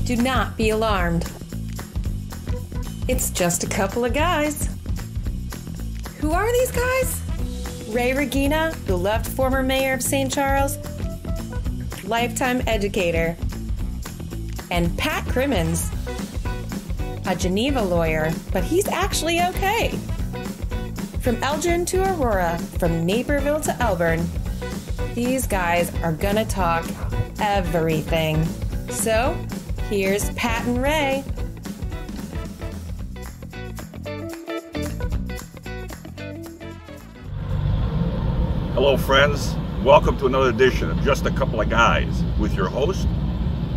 Do not be alarmed. It's just a couple of guys. Who are these guys? Ray Regina, beloved former mayor of St. Charles, lifetime educator, and Pat Crimmins, a Geneva lawyer, but he's actually okay. From Elgin to Aurora, from Naperville to Elburn, these guys are gonna talk everything. So, here's Pat and Ray. Hello friends, welcome to another edition of Just a Couple of Guys with your host,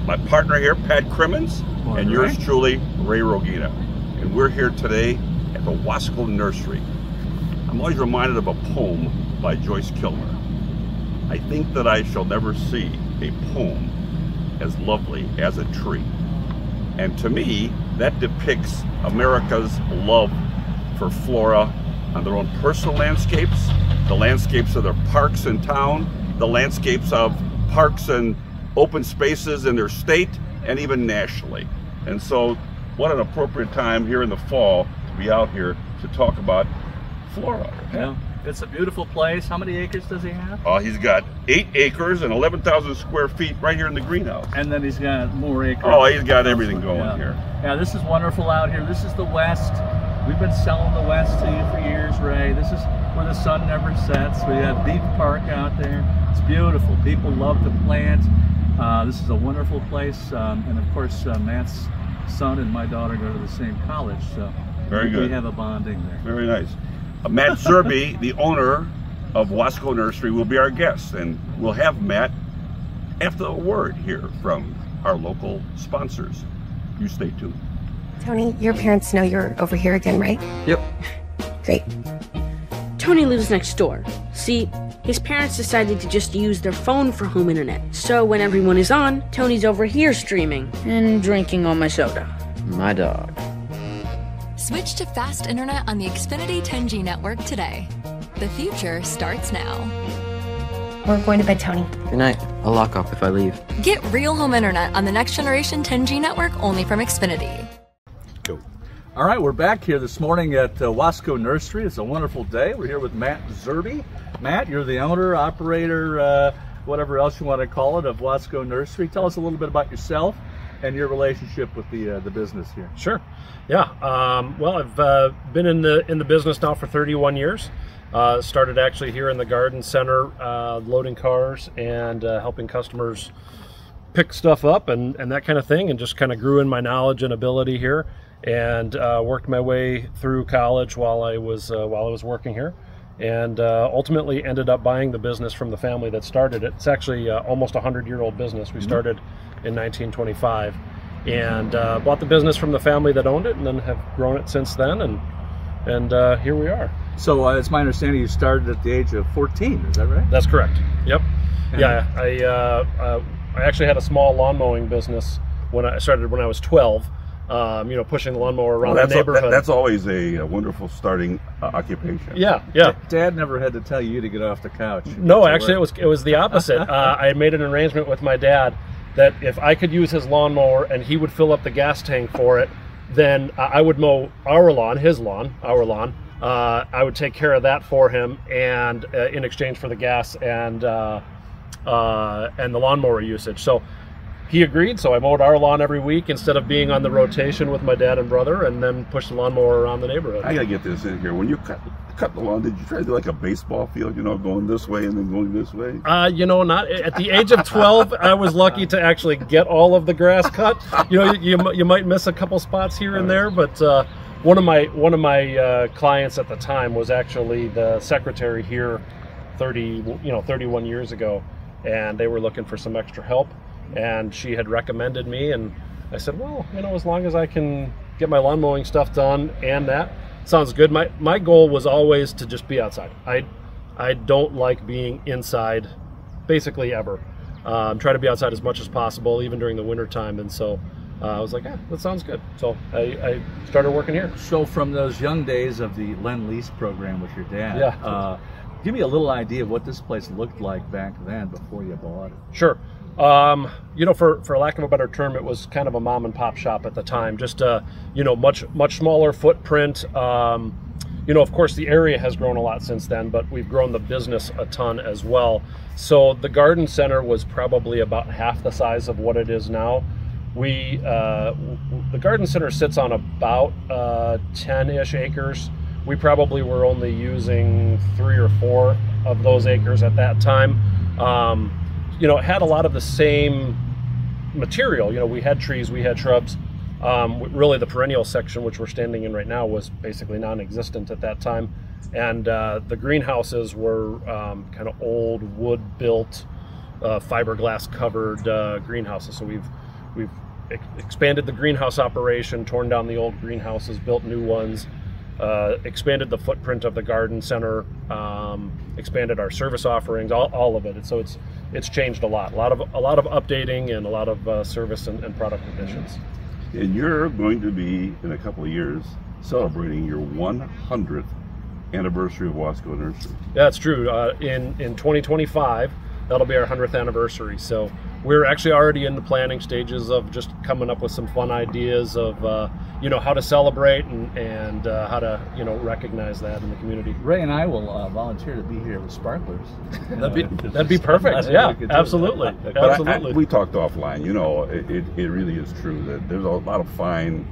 my partner here, Pat Crimmins, and yours truly, Ray Regina. And we're here today at the Wasco Nursery. I'm always reminded of a poem by Joyce Kilmer. I think that I shall never see a poem as lovely as a tree. And to me, that depicts America's love for flora on their own personal landscapes, the landscapes of their parks in town, the landscapes of parks and open spaces in their state, and even nationally. And so, what an appropriate time here in the fall to be out here to talk about flora. Yeah, it's a beautiful place. How many acres does he have? Oh, he's got 8 acres and 11,000 square feet right here in the greenhouse. And then he's got more acres. Oh, he's got everything going here. Yeah, this is wonderful out here. This is the West. We've been selling the West to you for years, Ray. This is where the sun never sets. We have Beach Park out there. It's beautiful. People love to plant. This is a wonderful place. And of course, Matt's son and my daughter go to the same college. So very good. We have a bonding there. Very nice. Matt Zerby, the owner of Wasco Nursery, will be our guest. And we'll have Matt after a word here from our local sponsors. You stay tuned. Tony, your parents know you're over here again, right? Yep. Great. Tony lives next door. See, his parents decided to just use their phone for home internet. So when everyone is on, Tony's over here streaming and drinking all my soda. My dog. Switch to fast internet on the Xfinity 10G network today. The future starts now. We're going to bed, Tony. Good night. I'll lock up if I leave. Get real home internet on the next generation 10G network only from Xfinity. Go. All right, we're back here this morning at Wasco Nursery. It's a wonderful day. We're here with Matt Zerby. Matt, you're the owner, operator, whatever else you want to call it, of Wasco Nursery. Tell us a little bit about yourself and your relationship with the business here. Sure. Yeah. Well, I've been in the business now for 31 years. Started actually here in the garden center, loading cars and helping customers pick stuff up and that kind of thing, and just kind of grew in my knowledge and ability here, and worked my way through college while I was working here, and ultimately ended up buying the business from the family that started it. It's actually almost a 100-year-old business. We started in 1925, and bought the business from the family that owned it, and then have grown it since then, and here we are. So it's my understanding you started at the age of 14, is that right? That's correct. Yep. Yeah, I actually had a small lawn mowing business when I started when I was 12. Pushing the lawnmower around the neighborhood. That's always a wonderful starting occupation. Yeah. Dad never had to tell you to get off the couch. No, actually, it was the opposite. I made an arrangement with my dad that if I could use his lawnmower and he would fill up the gas tank for it, then I would mow our lawn. I would take care of that for him, and in exchange for the gas and the lawnmower usage. So he agreed, so I mowed our lawn every week instead of being on the rotation with my dad and brother, and then pushed the lawnmower around the neighborhood. I gotta get this in here. When you cut the lawn, did you try to do like a baseball field, going this way and then going this way? Not at the age of 12. I was lucky to actually get all of the grass cut. You might miss a couple spots here and there, but one of my clients at the time was actually the secretary here 31 years ago, and they were looking for some extra help. And she had recommended me, and I said, well, as long as I can get my lawn mowing stuff done, and that sounds good. My goal was always to just be outside. I don't like being inside, basically ever. Try to be outside as much as possible, even during the winter time. And so I was like, yeah, that sounds good. So I started working here. So from those young days of the Lend-Lease program with your dad, give me a little idea of what this place looked like back then before you bought it. Sure. You know, for lack of a better term, it was kind of a mom and pop shop at the time. Just you know, much smaller footprint. You know, of course, the area has grown a lot since then, but we've grown the business a ton as well. So the garden center was probably about half the size of what it is now. The garden center sits on about 10-ish acres. We probably were only using 3 or 4 of those acres at that time. You know, it had a lot of the same material. You know, we had trees, we had shrubs. Really the perennial section, which we're standing in right now, was basically non-existent at that time. And the greenhouses were kind of old wood-built, fiberglass covered greenhouses. So we've expanded the greenhouse operation, torn down the old greenhouses, built new ones, expanded the footprint of the garden center, expanded our service offerings, all of it. So it's changed a lot. A lot of updating and a lot of service and product additions. And you're going to be, in a couple of years, celebrating your 100th anniversary of Wasco Nursery. Yeah, that's true. In 2025, that'll be our 100th anniversary. So we're actually already in the planning stages of just coming up with some fun ideas of you know, how to celebrate and how to, you know, recognize that in the community. Ray and I will volunteer to be here with sparklers. That'd be perfect. Yeah, absolutely. Absolutely. We talked offline. You know, it really is true that there's a lot of fine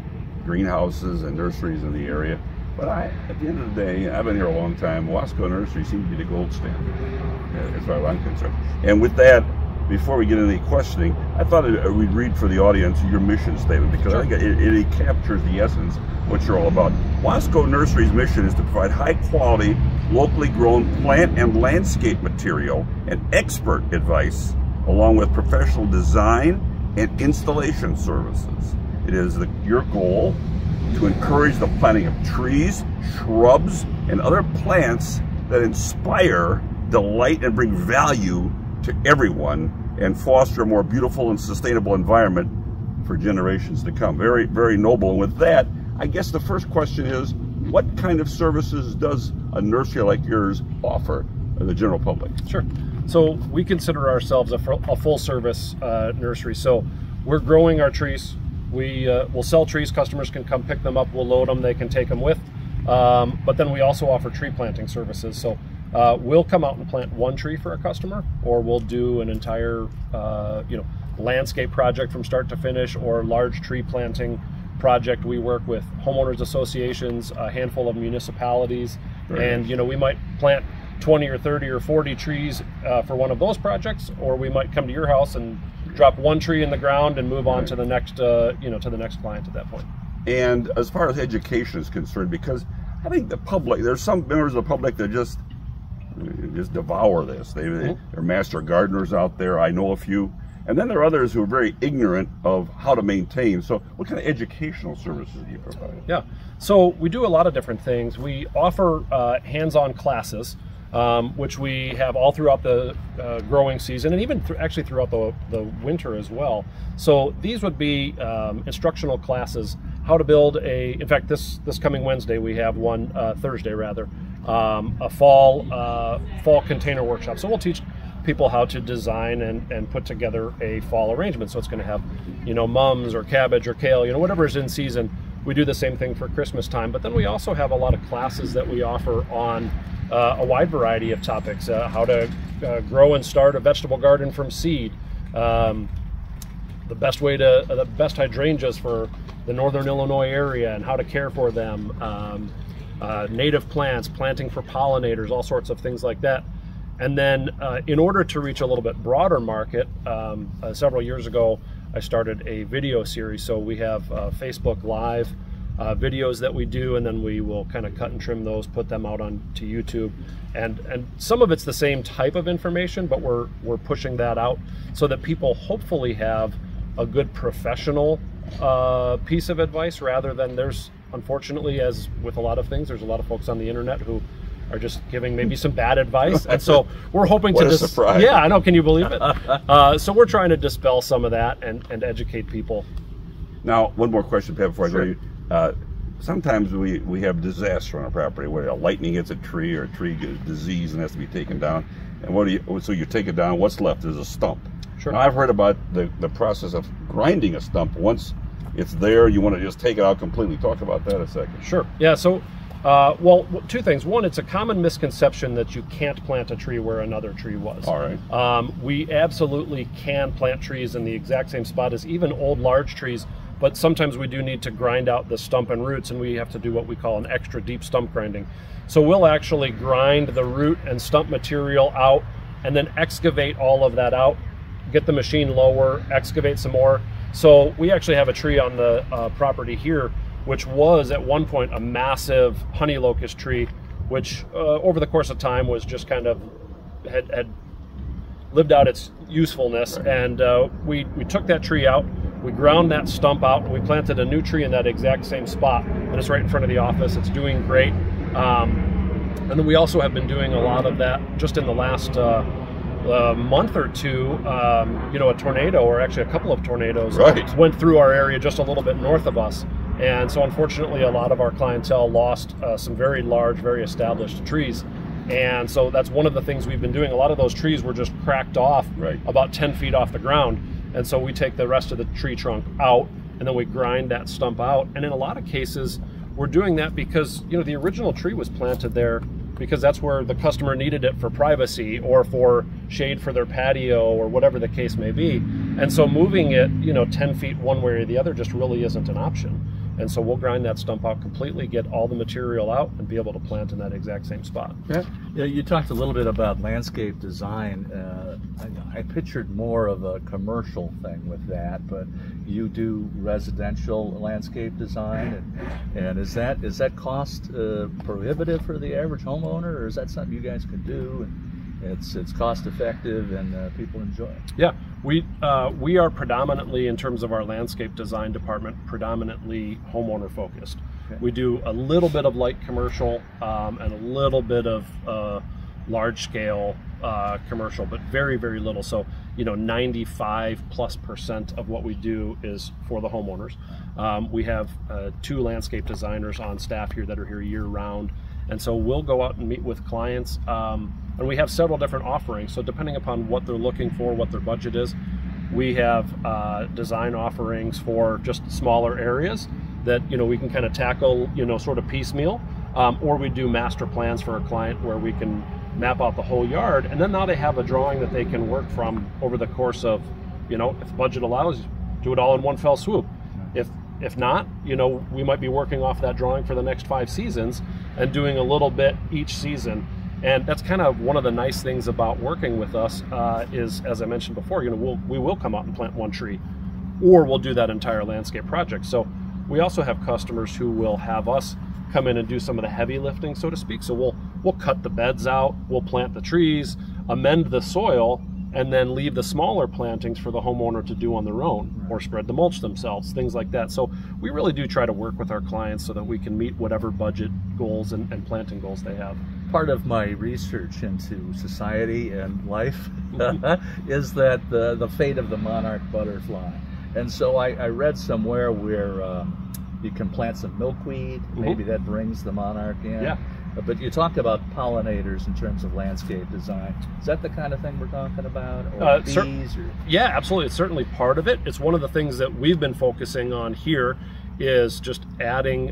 greenhouses and nurseries in the area. But at the end of the day, I've been here a long time. Wasco Nursery seems to be the gold standard, as far as I'm concerned. And with that, before we get into any questioning, I thought we'd read for the audience your mission statement, because I think it captures the essence of what you're all about. Wasco Nursery's mission is to provide high-quality, locally grown plant and landscape material and expert advice, along with professional design and installation services. It is your goal to encourage the planting of trees, shrubs, and other plants that inspire, delight, and bring value to everyone, and foster a more beautiful and sustainable environment for generations to come. Very, very noble. And with that, I guess the first question is, what kind of services does a nursery like yours offer the general public? Sure. So we consider ourselves a full-service nursery. So we're growing our trees. We'll sell trees. Customers can come pick them up. We'll load them. They can take them with. But then we also offer tree planting services. So we'll come out and plant one tree for a customer, or we'll do an entire you know, landscape project from start to finish, or large tree planting project. We work with homeowners associations, a handful of municipalities, and you know, we might plant 20 or 30 or 40 trees for one of those projects, or we might come to your house and drop one tree in the ground and move on to the next you know, to the next client at that point. And as far as education is concerned, because I think the public, there's some members of the public that just devour this. They're master gardeners out there. I know a few. And then there are others who are very ignorant of how to maintain. So what kind of educational services do you provide? Yeah, so we do a lot of different things. We offer hands-on classes, which we have all throughout the growing season, and even actually throughout the winter as well. So these would be instructional classes, how to build in fact, this coming Wednesday we have one, Thursday rather, a fall container workshop. So we'll teach people how to design and put together a fall arrangement. So it's going to have, you know, mums or cabbage or kale, you know, whatever is in season. We do the same thing for Christmas time. But then we also have a lot of classes that we offer on a wide variety of topics, how to grow and start a vegetable garden from seed, the best hydrangeas for the northern Illinois area and how to care for them, native plants, planting for pollinators, all sorts of things like that. And then in order to reach a little bit broader market, several years ago I started a video series. So we have Facebook Live videos that we do, and then we will kind of cut and trim those, put them out onto YouTube, and some of it's the same type of information, but we're pushing that out so that people hopefully have a good professional piece of advice, rather than there's, unfortunately, as with a lot of things, there's a lot of folks on the internet who are just giving maybe some bad advice, and so we're hoping to surprise. Yeah, I know, can you believe it? So we're trying to dispel some of that and educate people. Now, one more question, Pat, before I go to you. Sometimes we have disaster on a property where a lightning hits a tree, or a tree gets disease and has to be taken down. And so you take it down, what's left is a stump. Sure. Now, I've heard about the process of grinding a stump. Once it's there, you want to just take it out completely. Talk about that a second. Sure. Yeah, so, well, two things. One, it's a common misconception that you can't plant a tree where another tree was. All right. We absolutely can plant trees in the exact same spot as even old large trees, but sometimes we do need to grind out the stump and roots, and we have to do what we call an extra deep stump grinding. So we'll actually grind the root and stump material out and then excavate all of that out, get the machine lower, excavate some more. So we actually have a tree on the property here, which was at one point a massive honey locust tree, which over the course of time was just kind of had lived out its usefulness. And we took that tree out, we ground that stump out, and we planted a new tree in that exact same spot. And it's right in front of the office. It's doing great. And then we also have been doing a lot of that just in the last month or two. You know, a tornado, or actually a couple of tornadoes, went through our area just a little bit north of us. And so unfortunately, a lot of our clientele lost some very large, very established trees. And so that's one of the things we've been doing. A lot of those trees were just cracked off about 10 feet off the ground. And so we take the rest of the tree trunk out, and then we grind that stump out. And in a lot of cases, we're doing that because, you know, the original tree was planted there because that's where the customer needed it for privacy or for shade for their patio or whatever the case may be. And so moving it, you know, 10 feet one way or the other just really isn't an option. And so we'll grind that stump out completely, get all the material out, and be able to plant in that exact same spot. Yeah, you talked a little bit about landscape design. I pictured more of a commercial thing with that, but you do residential landscape design, and is that cost prohibitive for the average homeowner, or is that something you guys can do and it's cost effective and people enjoy it? Yeah, we are predominantly, in terms of our landscape design department, predominantly homeowner focused. Okay. We do a little bit of light commercial and a little bit of large scale commercial, but very, very little. So, you know, 95+% of what we do is for the homeowners. We have 2 landscape designers on staff here that are here year round. And so we'll go out and meet with clients, and we have several different offerings. So depending upon what they're looking for, what their budget is, we have design offerings for just smaller areas that, you know, we can kind of tackle, you know, sort of piecemeal, or we do master plans for a client where we can map out the whole yard, and then now they have a drawing that they can work from over the course of, you know, if budget allows, do it all in one fell swoop. If not, you know, we might be working off that drawing for the next 5 seasons and doing a little bit each season. And that's kind of one of the nice things about working with us is, as I mentioned before, you know, we will come out and plant 1 tree, or we'll do that entire landscape project. So we also have customers who will have us come in and do some of the heavy lifting, so to speak. So we'll cut the beds out, we'll plant the trees, amend the soil, and then leave the smaller plantings for the homeowner to do on their own, or spread the mulch themselves, things like that. So we really do try to work with our clients so that we can meet whatever budget goals and planting goals they have. Part of my research into society and life is that the fate of the monarch butterfly. And so I read somewhere where you can plant some milkweed, maybe that brings the monarch in. Yeah. But you talked about pollinators in terms of landscape design. Is that the kind of thing we're talking about? Or bees? Yeah, absolutely. It's certainly part of it. It's one of the things that we've been focusing on here, is just adding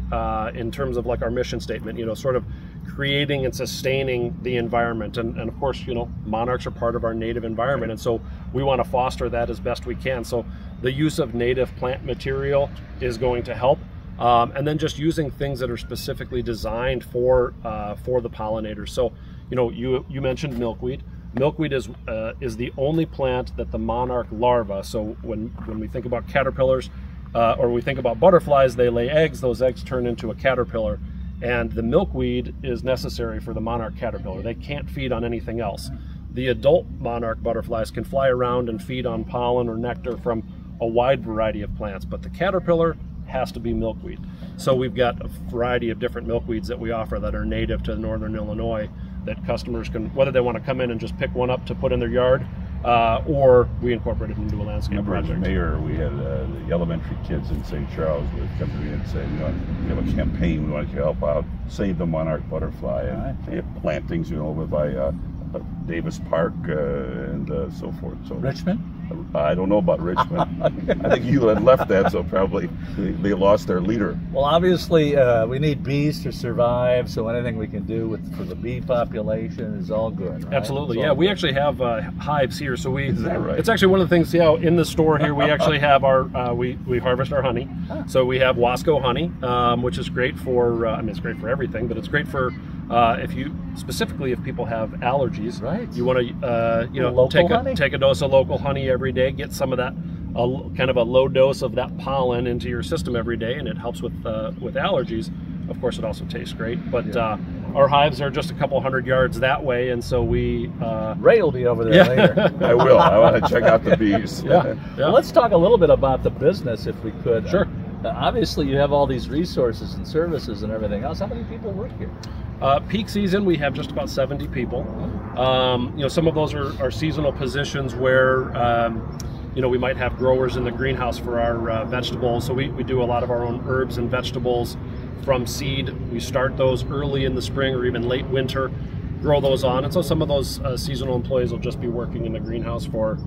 in terms of like our mission statement, you know, sort of creating and sustaining the environment. And of course, you know, monarchs are part of our native environment. And so we want to foster that as best we can. So the use of native plant material is going to help. And then just using things that are specifically designed for the pollinators. So, you know, you mentioned milkweed. Milkweed is the only plant that the monarch larva. So when we think about caterpillars, or we think about butterflies, they lay eggs. Those eggs turn into a caterpillar, and the milkweed is necessary for the monarch caterpillar. They can't feed on anything else. The adult monarch butterflies can fly around and feed on pollen or nectar from a wide variety of plants, but the caterpillar has to be milkweed. So we've got a variety of different milkweeds that we offer that are native to northern Illinois, that customers can, whether they want to come in and just pick one up to put in their yard, or we incorporate it into a landscape project. As mayor, we had the elementary kids in St. Charles would come to me and say, you know, we have a campaign, we want you to help out, save the monarch butterfly. And they have plantings, you know, over by Davis Park and so forth. So Richmond? I don't know about Richmond. I think you had left that, so probably they lost their leader. Well, obviously, we need bees to survive, so anything we can do for the bee population is all good, right? Absolutely, yeah. We actually have hives here, so Is that right? it's actually one of the things, in the store here, we actually have our, we harvest our honey. So we have Wasco honey, which is great for, I mean, it's great for everything, but it's great for, if people have allergies, right? You want to, take a dose of local honey every day, get some of that, kind of a low dose of that pollen into your system every day, and it helps with allergies. Of course, it also tastes great, but our hives are just a couple hundred yards that way, and so we... Ray will be over there later. I will. I want to check out the bees. Well, let's talk a little bit about the business, if we could. Sure. Obviously, you have all these resources and services and everything else. How many people work here? Peak season, we have just about 70 people. Some of those are seasonal positions where, we might have growers in the greenhouse for our vegetables. So we do a lot of our own herbs and vegetables from seed. We start those early in the spring or even late winter, grow those on. And so some of those seasonal employees will just be working in the greenhouse for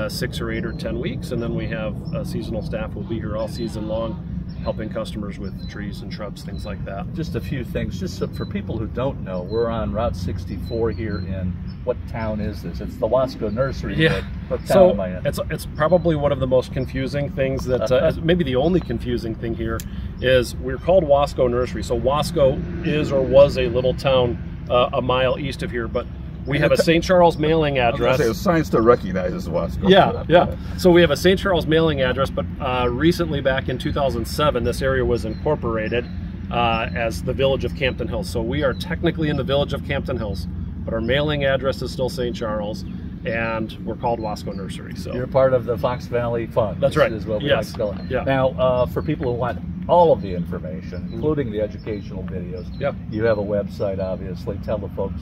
6 or 8 or 10 weeks. And then we have seasonal staff who will be here all season long, helping customers with trees and shrubs, things like that. Just a few things, just for people who don't know, we're on Route 64 here in, what town is this? It's the Wasco Nursery. Yeah. What town am I in? It's probably one of the most confusing things that, maybe the only confusing thing here is we're called Wasco Nursery. So Wasco is or was a little town a mile east of here, but we have a St. Charles mailing address. It was science to recognize as Wasco. Yeah. So we have a St. Charles mailing address, but recently, back in 2007, this area was incorporated as the village of Campton Hills. So we are technically in the village of Campton Hills, but our mailing address is still St. Charles, and we're called Wasco Nursery. So you're part of the Fox Valley Fund. That's right. Is what we like to call it. Yeah. Now, for people who want all of the information, including the educational videos, you have a website, obviously. Tell the folks.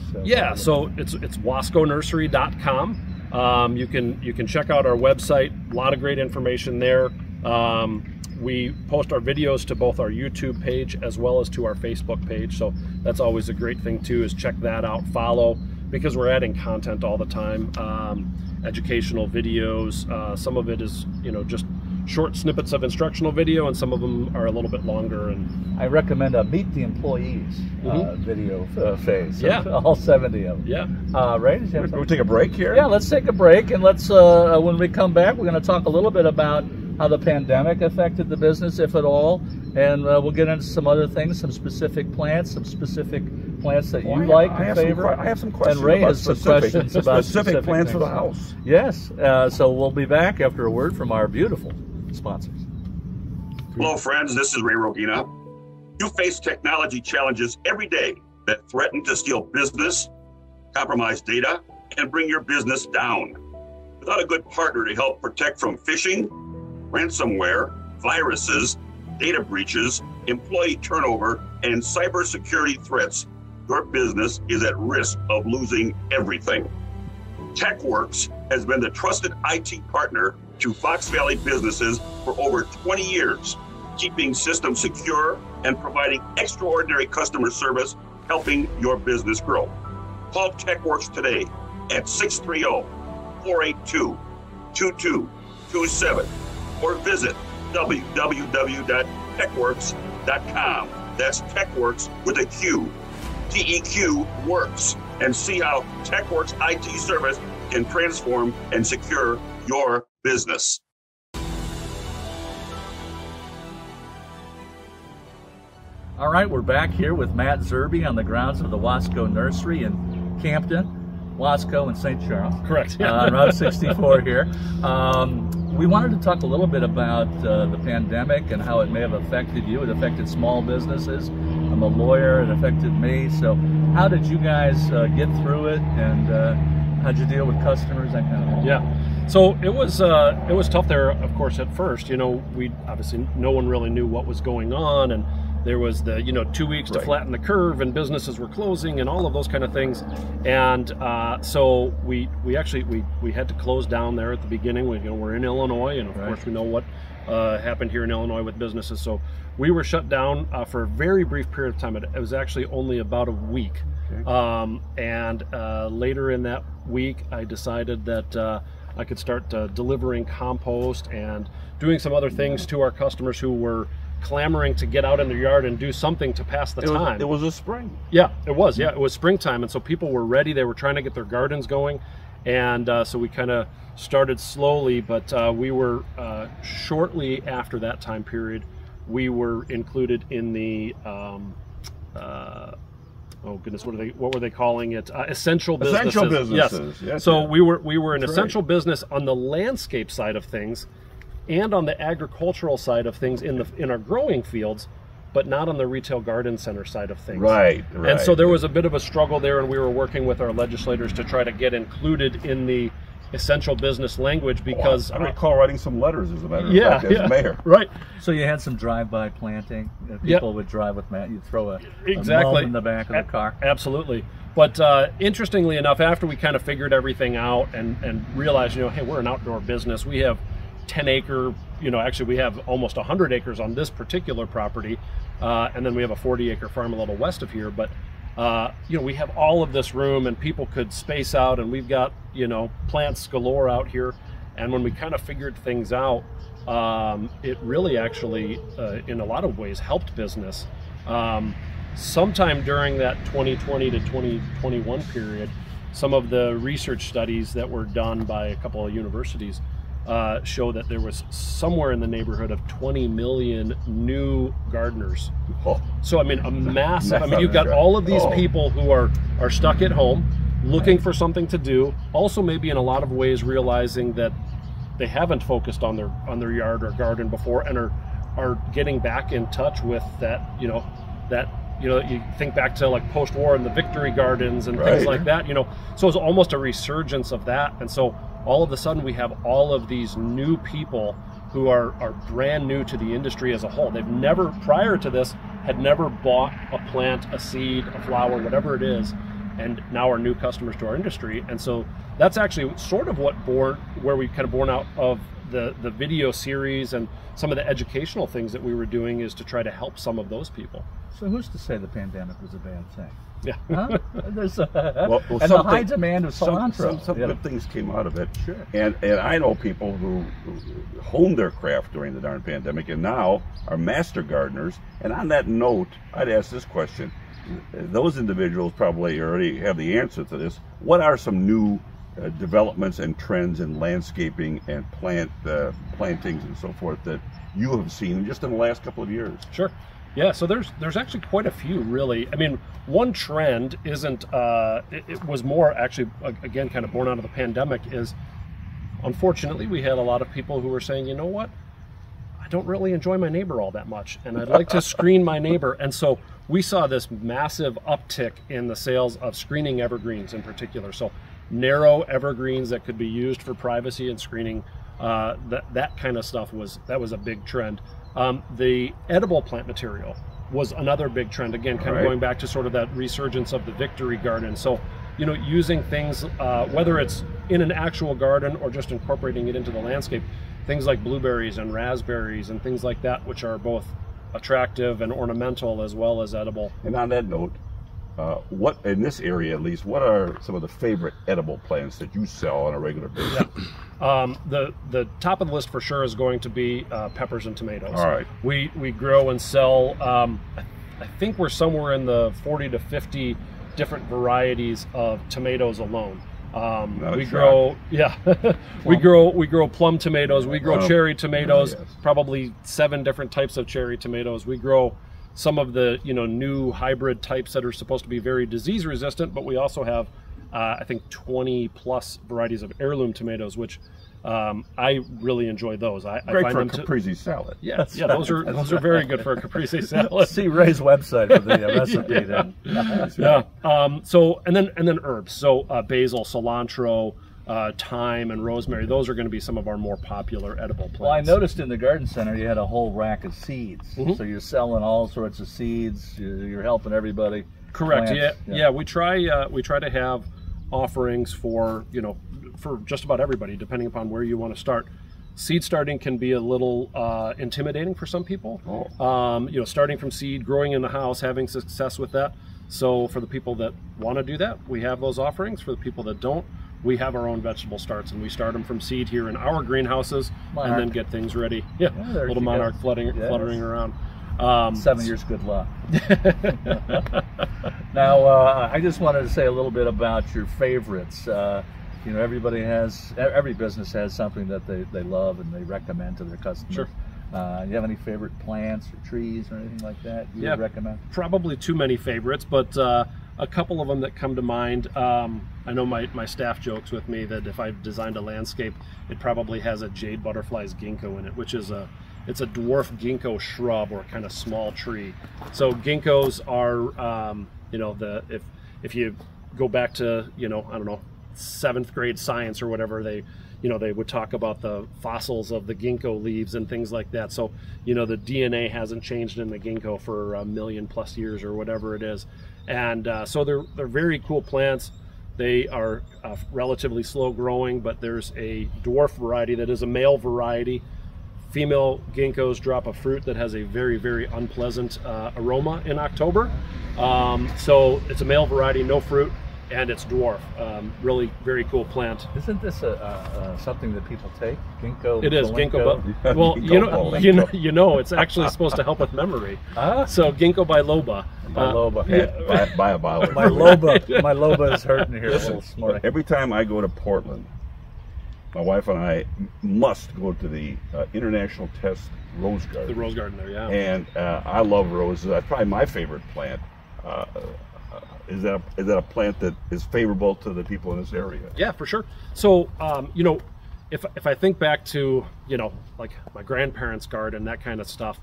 So it's wasconursery.com. You can check out our website. A lot of great information there. We post our videos to both our YouTube page as well as to our Facebook page. So that's always a great thing too, is check that out, follow, because we're adding content all the time. Educational videos. Some of it is, just short snippets of instructional video, and some of them are a little bit longer. And I recommend a Meet the Employees video phase. All 70 of them. Yeah. Ray, Can we take a break here? Yeah, let's take a break, and let's when we come back, we're going to talk a little bit about how the pandemic affected the business, if at all, and we'll get into some other things, some specific plants that you like and favor. I have some questions. And Ray has some questions about specific plants things for the house. Yes. So we'll be back after a word from our beautiful sponsors. Hello, friends. This is Ray Rogina. You face technology challenges every day that threaten to steal business, compromise data, and bring your business down. Without a good partner to help protect from phishing, ransomware, viruses, data breaches, employee turnover, and cybersecurity threats, your business is at risk of losing everything. TechWorks has been the trusted IT partner to Fox Valley businesses for over 20 years, keeping systems secure and providing extraordinary customer service, helping your business grow. Call TechWorks today at 630-482-2227 or visit www.techworks.com. That's TechWorks with a Q. TEQ Works, and see how TechWorks IT service can transform and secure your business. All right, we're back here with Matt Zerby on the grounds of the Wasco Nursery in Campton, Wasco and St. Charles. Correct. On Route 64 here. We wanted to talk a little bit about the pandemic and how it may have affected you. It affected small businesses. I'm a lawyer. It affected me. So how did you guys get through it, and how'd you deal with customers, that kind of thing? Yeah. So it was tough there, of course, at first. We obviously, no one really knew what was going on, and there was the 2 weeks to flatten the curve, and businesses were closing, and all of those kind of things. And so we had to close down there at the beginning. We're in Illinois, and of course we know what happened here in Illinois with businesses. So we were shut down for a very brief period of time. It was actually only about a week. Okay. And later in that week, I decided that I could start delivering compost and doing some other things to our customers who were clamoring to get out in their yard and do something to pass the time. It was a spring. Yeah, it was. Yeah, it was springtime, and so people were ready. They were trying to get their gardens going, and so we kind of started slowly. But we were shortly after that time period, we were included in the oh goodness, what were they calling it? Essential businesses. Essential businesses. Yes. So we were an essential business on the landscape side of things, and on the agricultural side of things in our growing fields, but not on the retail garden center side of things. Right. And so there was a bit of a struggle there, and we were working with our legislators to try to get included in the essential business language because I recall writing some letters as a matter of fact as mayor. Right. So you had some drive-by planting. People would drive with Matt. You'd throw a exactly mulch in the back of the car. Absolutely. But interestingly enough, after we kind of figured everything out and realized, hey, we're an outdoor business. We have 10-acre, actually we have almost 100 acres on this particular property, and then we have a 40-acre farm a little west of here. But we have all of this room, and people could space out, and we've got plants galore out here. And when we kind of figured things out, it really actually, in a lot of ways, helped business. Sometime during that 2020 to 2021 period, some of the research studies that were done by a couple of universities show that there was somewhere in the neighborhood of 20 million new gardeners. So I mean, a massive. I mean, you've got all of these people who are stuck at home, looking for something to do. Also, maybe in a lot of ways, realizing that they haven't focused on their yard or garden before, and are getting back in touch with that. You think back to like post-war and the victory gardens and things like that. So it's almost a resurgence of that, and so all of a sudden we have all of these new people who are brand new to the industry as a whole. They've never, prior to this, had never bought a plant, a seed, a flower, whatever it is, and now are new customers to our industry. And so that's actually sort of where we kind of born out of the video series and some of the educational things that we were doing, is to try to help some of those people. So who's to say the pandemic was a bad thing? Yeah. Huh? There's the high demand of cilantro. Some good things came out of it. Sure. And I know people who honed their craft during the darn pandemic and now are master gardeners. And on that note, I'd ask this question. Those individuals probably already have the answer to this. What are some new developments and trends in landscaping and plantings and so forth that you have seen just in the last couple of years? Sure. Yeah, so there's actually quite a few, really. I mean, one trend isn't, it was more actually, again, kind of born out of the pandemic, is unfortunately we had a lot of people who were saying, you know what, I don't really enjoy my neighbor all that much, and I'd like to screen my neighbor. And so we saw this massive uptick in the sales of screening evergreens in particular. So narrow evergreens that could be used for privacy and screening, that kind of stuff was a big trend. The edible plant material was another big trend, again, kind of going back to sort of that resurgence of the victory garden. So, using things, whether it's in an actual garden or just incorporating it into the landscape, things like blueberries and raspberries and things like that, which are both attractive and ornamental as well as edible. And on that note, what, in this area at least, what are some of the favorite edible plants that you sell on a regular basis? The top of the list for sure is going to be peppers and tomatoes. All right. We grow and sell, I think we're somewhere in the 40 to 50 different varieties of tomatoes alone. We grow, we grow plum tomatoes, we grow cherry tomatoes, probably 7 different types of cherry tomatoes. We grow some of the new hybrid types that are supposed to be very disease resistant, but we also have I think 20 plus varieties of heirloom tomatoes, which I really enjoy those. I Great find for them a caprese salad. Those are very good for a caprese salad. See Ray's website for the recipe then. So and then herbs. So basil, cilantro, thyme, and rosemary. Those are going to be some of our more popular edible plants. Well, I noticed in the garden center you had a whole rack of seeds. So you're selling all sorts of seeds. You're helping everybody. Correct. Plants. Yeah. We try to have offerings for for just about everybody, depending upon where you want to start. Seed starting can be a little intimidating for some people. Starting from seed, growing in the house, having success with that. So for the people that want to do that, we have those offerings. For the people that don't, we have our own vegetable starts, and we start them from seed here in our greenhouses, and then get things ready. Yeah, little monarch fluttering around. 7 years, good luck. Now, I just wanted to say a little bit about your favorites. You know, every business has something that they love and they recommend to their customers. Sure. You have any favorite plants or trees or anything like that you would recommend? Probably too many favorites, but a couple of them that come to mind. I know my staff jokes with me that if I designed a landscape, it probably has a jade butterfly's ginkgo in it, which is it's a dwarf ginkgo shrub or kind of small tree. So ginkgos are, you know, if you go back to, you know, I don't know, 7th grade science or whatever, they would talk about the fossils of the ginkgo leaves and things like that. So, you know, the DNA hasn't changed in the ginkgo for 1 million+ years or whatever it is. And so they're very cool plants. They are relatively slow growing, but there's a dwarf variety that is a male variety. Female ginkgos drop a fruit that has a very, very unpleasant aroma in October. So it's a male variety, no fruit, and it's dwarf. Really very cool plant. Isn't this something that people take? Ginkgo. It is ginkgo. Well, you know, it's actually supposed to help with memory. So ginkgo biloba. Buy a bottle. My loba is hurting here. Listen, every time I go to Portland, my wife and I must go to the International Test Rose Garden. The Rose Garden there, yeah. And I love roses. That's probably my favorite plant. Is that a plant that is favorable to the people in this area? Yeah, for sure. So, you know, if I think back to, you know, like my grandparents' garden, that kind of stuff,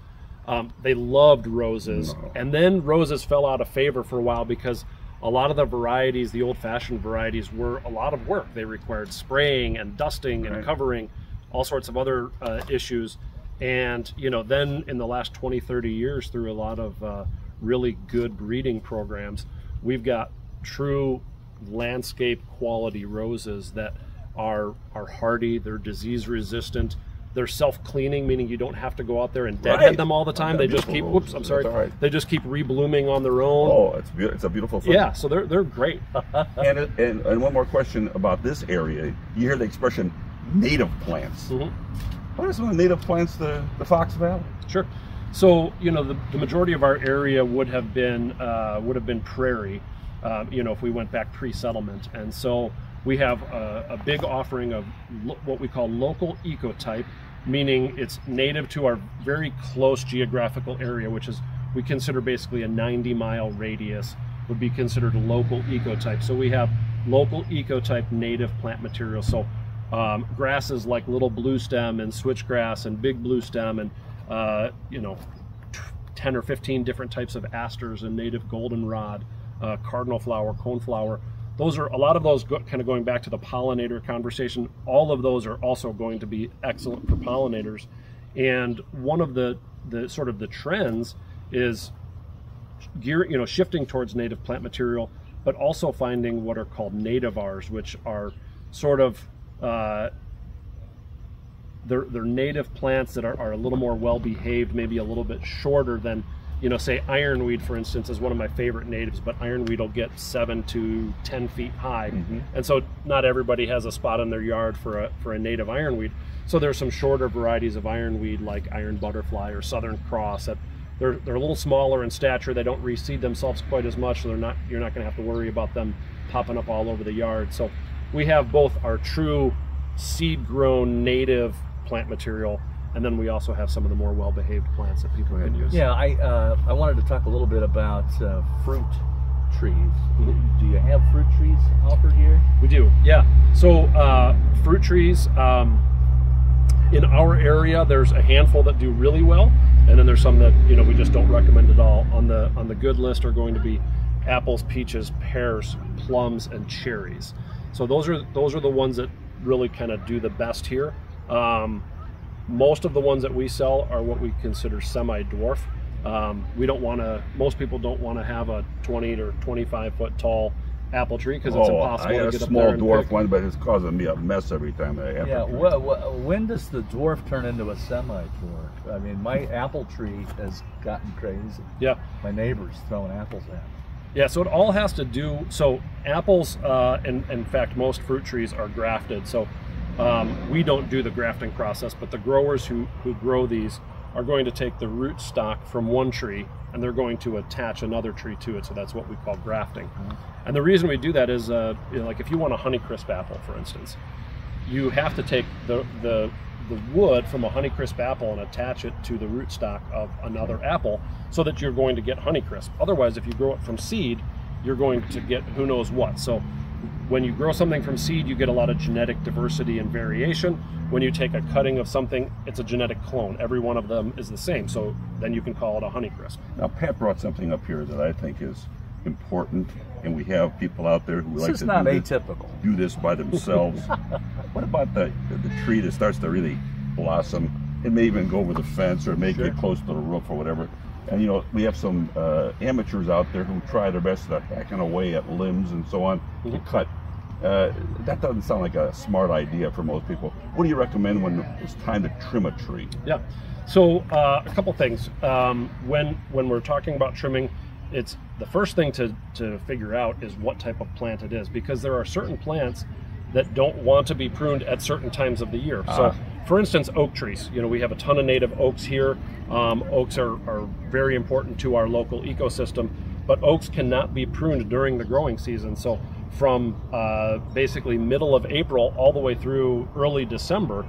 they loved roses. And then roses fell out of favor for a while because a lot of the varieties, the old-fashioned varieties, were a lot of work. They required spraying and dusting and covering, all sorts of other issues. And, you know, then in the last 20, 30 years, through a lot of really good breeding programs, we've got true landscape quality roses that are hardy, they're disease resistant, they're self-cleaning, meaning you don't have to go out there and deadhead them all the time. They just keep, they just keep reblooming on their own. Oh, it's a beautiful thing. Yeah, so they're great. and one more question about this area. You hear the expression native plants. What are some of the native plants the Fox Valley? Sure. So, you know, the majority of our area would have been prairie, you know, if we went back pre-settlement. And so we have a big offering of what we call local ecotype, meaning it's native to our very close geographical area, which is, we consider basically a 90-mile radius would be considered a local ecotype. So we have local ecotype native plant material. So grasses like little blue stem and switchgrass and big blue stem and you know, 10 or 15 different types of asters and native goldenrod, cardinal flower, coneflower. Those are, a lot of those kind of going back to the pollinator conversation, all of those are also going to be excellent for pollinators. And one of the sort of the trends is shifting towards native plant material, but also finding what are called nativars, which are sort of they're native plants that are a little more well-behaved, maybe a little bit shorter than, you know, say ironweed, for instance, is one of my favorite natives, but ironweed will get 7 to 10 feet high. And so not everybody has a spot in their yard for a native ironweed. So there's some shorter varieties of ironweed like iron butterfly or southern cross that they're a little smaller in stature. They don't reseed themselves quite as much, so you're not going to have to worry about them popping up all over the yard. So we have both our true seed-grown native plant material, and then we also have some of the more well-behaved plants that people can use. Yeah, I wanted to talk a little bit about fruit trees. Do you have fruit trees offered here? We do, yeah. So fruit trees, in our area, there's a handful that do really well, and then there's some that, you know, we just don't recommend at all. On the good list are going to be apples, peaches, pears, plums, and cherries. So those are the ones that really kind of do the best here. Most of the ones that we sell are what we consider semi-dwarf. Most people don't want to have a 20 or 25 foot tall apple tree because it's impossible to get up there. I got a small dwarf one, but it's causing me a mess every time I have it. When does the dwarf turn into a semi-dwarf? I mean, my apple tree has gotten crazy. Yeah. My neighbor's throwing apples at me. Yeah, so it all has to do, so apples, and in fact most fruit trees are grafted, so we don't do the grafting process, but the growers who grow these are going to take the root stock from one tree and they're going to attach another tree to it, so that's what we call grafting. And the reason we do that is, like if you want a Honeycrisp apple, for instance, you have to take the wood from a Honeycrisp apple and attach it to the rootstock of another apple so that you're going to get Honeycrisp. Otherwise, if you grow it from seed, you're going to get who knows what. So when you grow something from seed, you get a lot of genetic diversity and variation. When you take a cutting of something, it's a genetic clone. Every one of them is the same, so then you can call it a Honeycrisp. Now, Pat brought something up here that I think is important, and we have people out there who like to do this by themselves. What about the tree that starts to really blossom? It may even go over the fence or it may get close to the roof or whatever. And you know, we have some amateurs out there who try their best at hacking away at limbs and so on to cut. That doesn't sound like a smart idea for most people. What do you recommend when it's time to trim a tree? Yeah, so a couple things. When we're talking about trimming, it's the first thing to figure out is what type of plant it is, because there are certain plants that don't want to be pruned at certain times of the year. So for instance, oak trees, you know, we have a ton of native oaks here. Oaks are very important to our local ecosystem, but oaks cannot be pruned during the growing season. So from basically middle of April all the way through early December,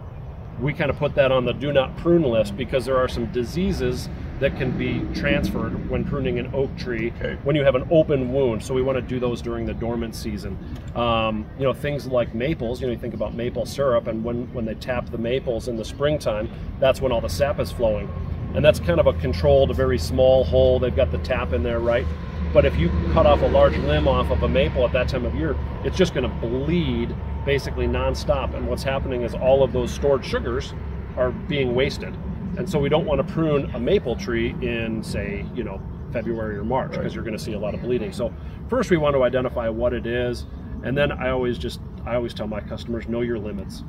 we kind of put that on the do not prune list, because there are some diseases that can be transferred when pruning an oak tree when you have an open wound. So we want to do those during the dormant season. You know, things like maples, you know, you think about maple syrup, and when they tap the maples in the springtime, that's when all the sap is flowing. And that's kind of a controlled, very small hole. They've got the tap in there, right? But if you cut off a large limb off of a maple at that time of year, it's just going to bleed basically nonstop. And what's happening is all of those stored sugars are being wasted. And so we don't want to prune a maple tree in, say, you know, February or March, because you're going to see a lot of bleeding. So first we want to identify what it is, and then I always tell my customers, know your limits.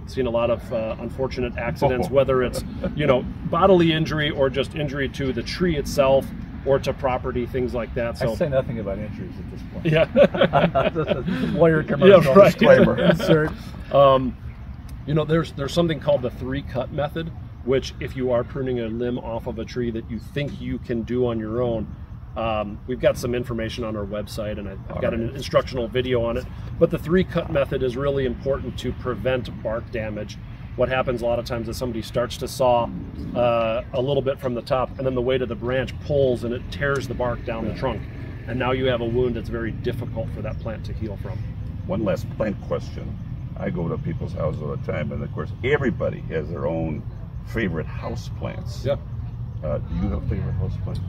Seen a lot of unfortunate accidents, whether it's, you know, bodily injury or just injury to the tree itself or to property, things like that. So I say nothing about injuries at this point. Yeah. Lawyer commercial disclaimer. Insert. You know, there's something called the 3-cut method, which if you are pruning a limb off of a tree that you think you can do on your own, we've got some information on our website, and I've got an instructional video on it. But the 3-cut method is really important to prevent bark damage. What happens a lot of times is somebody starts to saw a little bit from the top, and then the weight of the branch pulls and it tears the bark down the trunk. And now you have a wound that's very difficult for that plant to heal from. One last plant question. I go to people's houses all the time, and of course everybody has their own favorite house plants. Yep. Do you have a favorite house plant?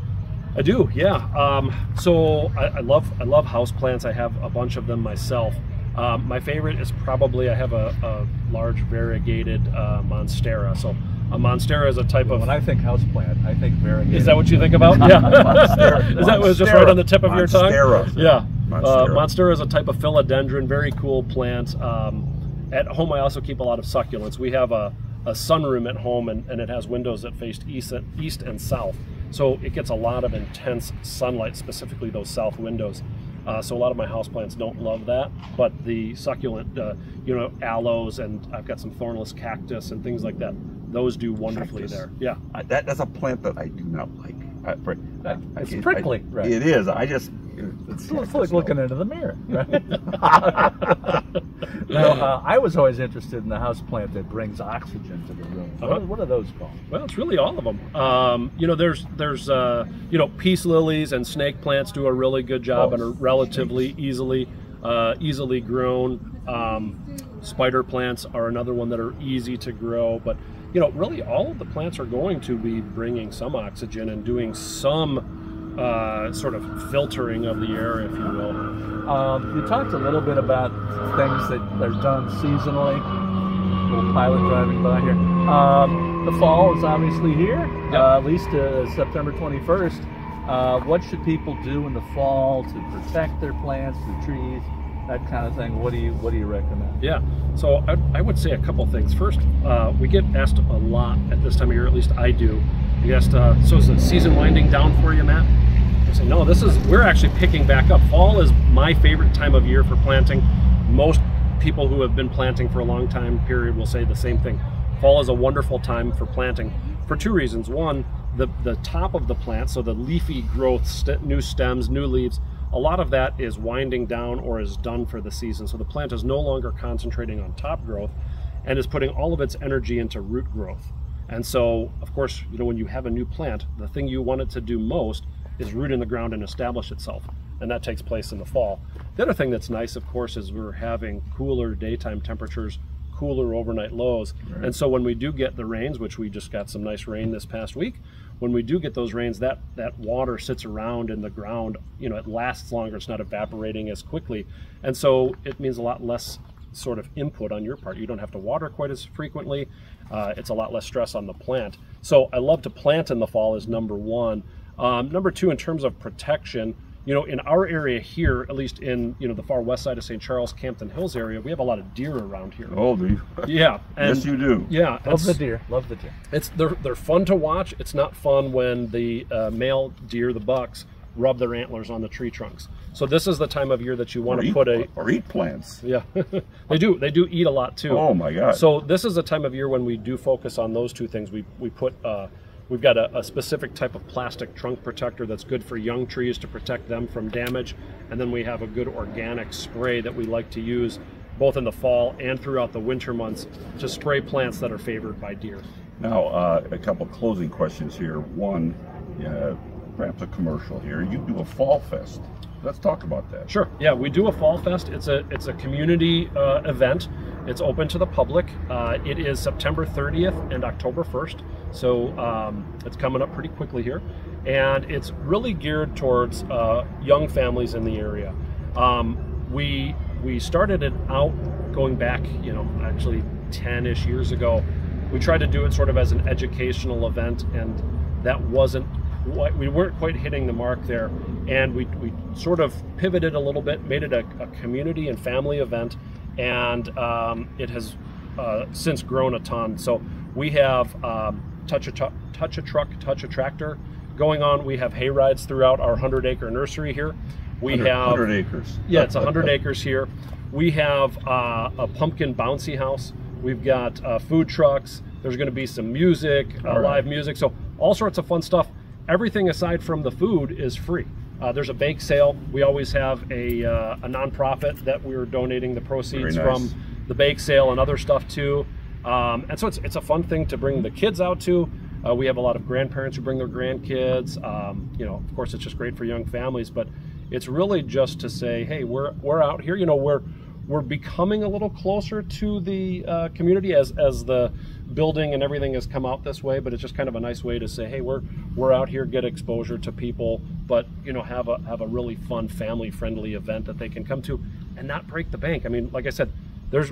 I do, yeah. So I love house plants. I have a bunch of them myself. My favorite is probably, I have a large variegated monstera. So a monstera is a type of... When I think houseplant, I think variegated. Is that what you think about? Yeah. Is that was just right on the tip of your tongue? Yeah. Monstera is a type of philodendron, very cool plant. At home, I also keep a lot of succulents. We have a sunroom at home, and it has windows that face east and south. So it gets a lot of intense sunlight, specifically those south windows. So a lot of my houseplants don't love that, but the succulent, you know, aloes, and I've got some thornless cactus and things like that. Those do wonderfully there. Yeah. That's a plant that I do not like. It's prickly, right? It is. It's like looking into the mirror, right? Now, I was always interested in the house plant that brings oxygen to the room. What are those called? Well, it's really all of them. You know, there's you know, peace lilies and snake plants do a really good job and are relatively easily grown. Spider plants are another one that are easy to grow, but you know, really all of the plants are going to be bringing some oxygen and doing some sort of filtering of the air, if you will. You talked a little bit about things that are done seasonally. A little pilot driving by here. The fall is obviously here, at least September 21st. What should people do in the fall to protect their plants, the trees, that kind of thing? What do you recommend? Yeah, so I would say a couple things. First, we get asked a lot at this time of year, at least I do. We asked, so is the season winding down for you, Matt? say, no, we're actually picking back up. Fall is my favorite time of year for planting. Most people who have been planting for a long time period will say the same thing. Fall is a wonderful time for planting for two reasons. One, the top of the plant, so the leafy growth, new stems, new leaves, a lot of that is winding down or is done for the season. So the plant is no longer concentrating on top growth and is putting all of its energy into root growth. And so, of course, you know, when you have a new plant, the thing you want it to do most is root in the ground and establish itself. And that takes place in the fall. The other thing that's nice, of course, is we're having cooler daytime temperatures, cooler overnight lows. Right. And so when we do get the rains, which we just got some nice rain this past week, when we do get those rains, that water sits around in the ground, you know, it lasts longer, it's not evaporating as quickly. And so it means a lot less sort of input on your part. You don't have to water quite as frequently. It's a lot less stress on the plant. So I love to plant in the fall is number one. Number two, in terms of protection, you know, in our area here, at least in, you know, the far west side of St. Charles, Campton Hills area, we have a lot of deer around here. Oh, do you? Yeah. And yes, you do. Yeah. Love the deer. Love the deer. They're fun to watch. It's not fun when the male deer, the bucks, rub their antlers on the tree trunks. So this is the time of year that you want to put or eat plants. Yeah, they do eat a lot too. Oh my God! So this is the time of year when we do focus on those two things. We put we've got a specific type of plastic trunk protector that's good for young trees to protect them from damage, and then we have a good organic spray that we like to use both in the fall and throughout the winter months to spray plants that are favored by deer. Now, a couple closing questions here. One, perhaps a commercial here. You do a fall fest. Let's talk about that. Sure. Yeah, we do a fall fest. It's a community event. It's open to the public. It is September 30th and October 1st. So it's coming up pretty quickly here. And it's really geared towards young families in the area. We started it out going back, you know, actually 10-ish years ago. We tried to do it sort of as an educational event, and that wasn't, we weren't quite hitting the mark there. And we sort of pivoted a little bit, made it a community and family event, and it has since grown a ton. So we have touch a truck, touch a tractor going on. We have hay rides throughout our 100-acre nursery here. We have 100 acres. Yeah, it's 100 acres here. We have a pumpkin bouncy house. We've got food trucks. There's going to be some music, live music. So all sorts of fun stuff. Everything aside from the food is free. There's a bake sale. We always have a nonprofit that we're donating the proceeds from the bake sale and other stuff to. And so it's a fun thing to bring the kids out to. We have a lot of grandparents who bring their grandkids. You know, of course, it's just great for young families, but it's really just to say, hey, we're out here. You know, we're becoming a little closer to the community as the building and everything has come out this way, but it's just kind of a nice way to say, hey, we're out here, get exposure to people, but you know, have a really fun family-friendly event that they can come to and not break the bank. I mean, like I said,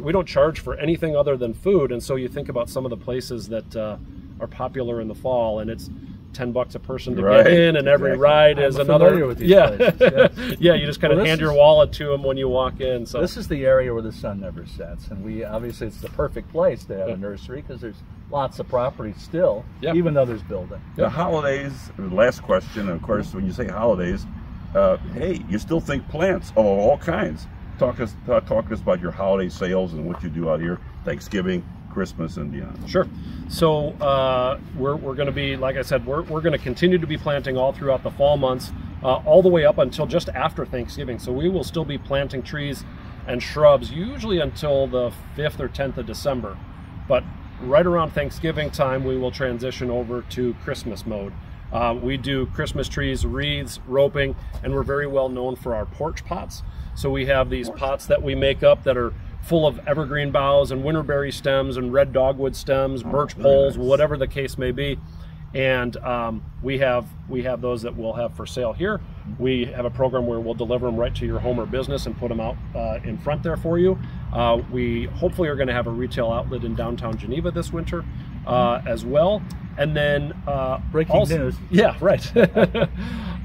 we don't charge for anything other than food, and so you think about some of the places that are popular in the fall, and it's $10 a person to get in, and every ride is another. With these places, yes. Yeah, you just kind of hand your wallet to them when you walk in. So this is the area where the sun never sets, and we obviously it's the perfect place to have a nursery because there's lots of property still, even though there's building. The holidays. Last question. Of course, when you say holidays, hey, you still think plants of all kinds. Talk to us about your holiday sales and what you do out here. Thanksgiving, Christmas, and beyond. Sure. So we're going to be, like I said, we're going to continue to be planting all throughout the fall months, all the way up until just after Thanksgiving. So we will still be planting trees and shrubs usually until the 5th or 10th of December. But right around Thanksgiving time, we will transition over to Christmas mode. We do Christmas trees, wreaths, roping, and we're very well known for our porch pots. So we have these pots that we make up that are full of evergreen boughs and winterberry stems and red dogwood stems, birch poles, whatever the case may be. And we have those that we'll have for sale here. We have a program where we'll deliver them right to your home or business and put them out in front there for you. We hopefully are going to have a retail outlet in downtown Geneva this winter as well. And then breaking news. Yeah, right.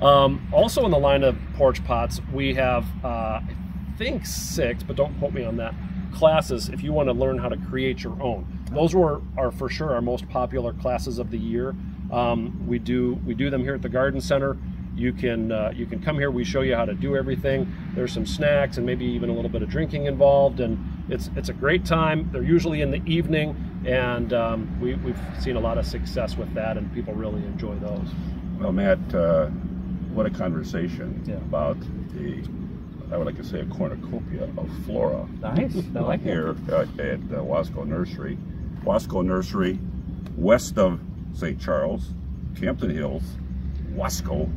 Also in the line of porch pots, we have I think 6, but don't quote me on that, classes if you want to learn how to create your own. Those are for sure our most popular classes of the year. We do them here at the Garden Center. you can come here. We show you how to do everything. There's some snacks and maybe even a little bit of drinking involved, and it's a great time. They're usually in the evening, and we've seen a lot of success with that, and people really enjoy those. Well, Matt, what a conversation about the, I would like to say, a cornucopia of flora. Nice. I like here at Wasco Nursery. Wasco Nursery, west of St. Charles, Campton Hills, Wasco,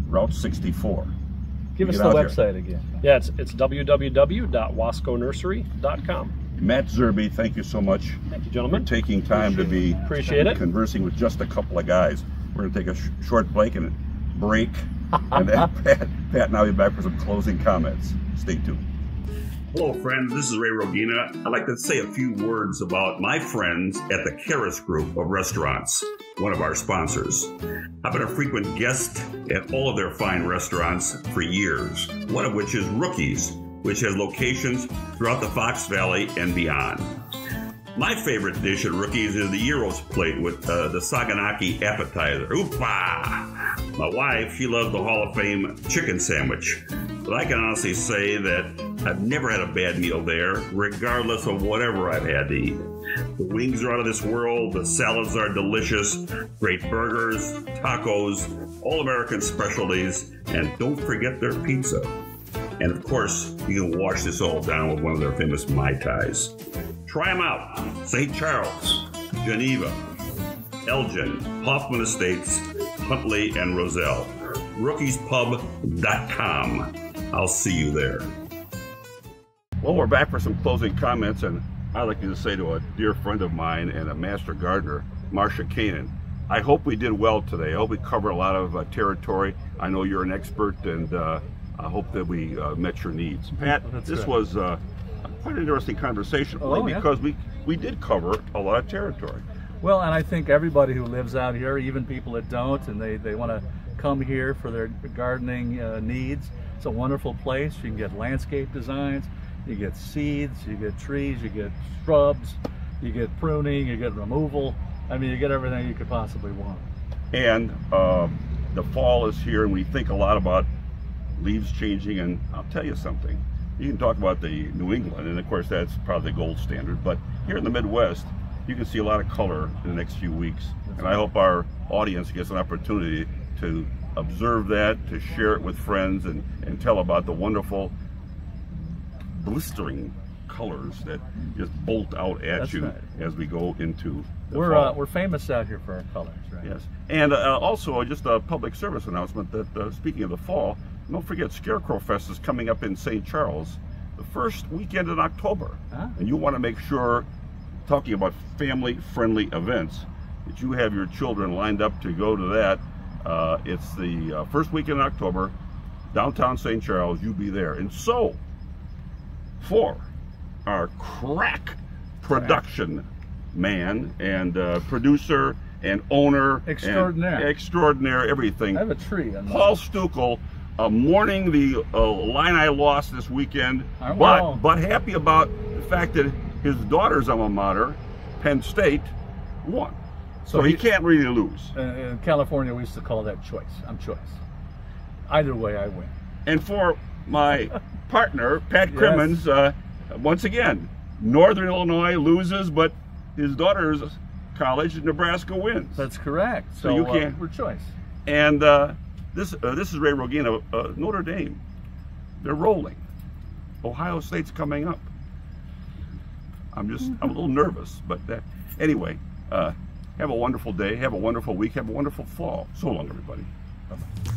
Route 64. Give us the website again. Yeah, it's www.wasconursery.com. Matt Zerby, thank you so much. Thank you, gentlemen. For taking time to be conversing with just a couple of guys. We're going to take a short break, and then Pat and I'll be back for some closing comments. Stay tuned. Hello, friends. This is Ray Rogina. I'd like to say a few words about my friends at the Karas Group of Restaurants, one of our sponsors. I've been a frequent guest at all of their fine restaurants for years, one of which is Rookies, which has locations throughout the Fox Valley and beyond. My favorite dish at Rookies is the gyros plate with the saganaki appetizer. Oopa! My wife, she loves the Hall of Fame chicken sandwich. But I can honestly say that I've never had a bad meal there, regardless of whatever I've had to eat. The wings are out of this world, the salads are delicious, great burgers, tacos, all-American specialties, and don't forget their pizza. And of course, you can wash this all down with one of their famous Mai Tais. Try them out. St. Charles, Geneva, Elgin, Hoffman Estates, Huntley, and Roselle. RookiesPub.com. I'll see you there. Well, we're back for some closing comments, and I'd like to say to a dear friend of mine and a master gardener, Marcia Kanan, I hope we did well today. I hope we covered a lot of territory. I know you're an expert, and I hope that we met your needs. Pat, this was quite an interesting conversation, because we did cover a lot of territory. Well, and I think everybody who lives out here, even people that don't, and they want to come here for their gardening needs, it's a wonderful place. You can get landscape designs, you get seeds, you get trees, you get shrubs, you get pruning, you get removal. I mean, you get everything you could possibly want. And the fall is here, and we think a lot about leaves changing, and I'll tell you something. You can talk about the New England, and of course that's probably the gold standard, but here in the Midwest, you can see a lot of color in the next few weeks. And I hope our audience gets an opportunity to observe that, to share it with friends, and tell about the wonderful blistering colors that just bolt out at you as we go into the fall. We're famous out here for our colors, right? Yes. And also just a public service announcement that speaking of the fall, don't forget Scarecrow Fest is coming up in St. Charles the first weekend in October. And you want to make sure, talking about family-friendly events, that you have your children lined up to go to that. It's the first weekend in October, downtown St. Charles. You be there. And so, for our crack production man and producer and owner extraordinaire everything, I have a tree on Paul Stukel, mourning the Illini loss this weekend, but happy about the fact that his daughter's alma mater, Penn State, won. So he can't really lose. In California, we used to call that choice. I'm choice. Either way, I win. And for my partner, Pat Crimmins, once again, Northern Illinois loses, but his daughter's college, Nebraska, wins. That's correct. So you can't. We're choice. And this is Ray Rogina. Notre Dame, they're rolling. Ohio State's coming up. I'm a little nervous, but anyway, have a wonderful day, have a wonderful week, have a wonderful fall. So long, everybody. Bye-bye.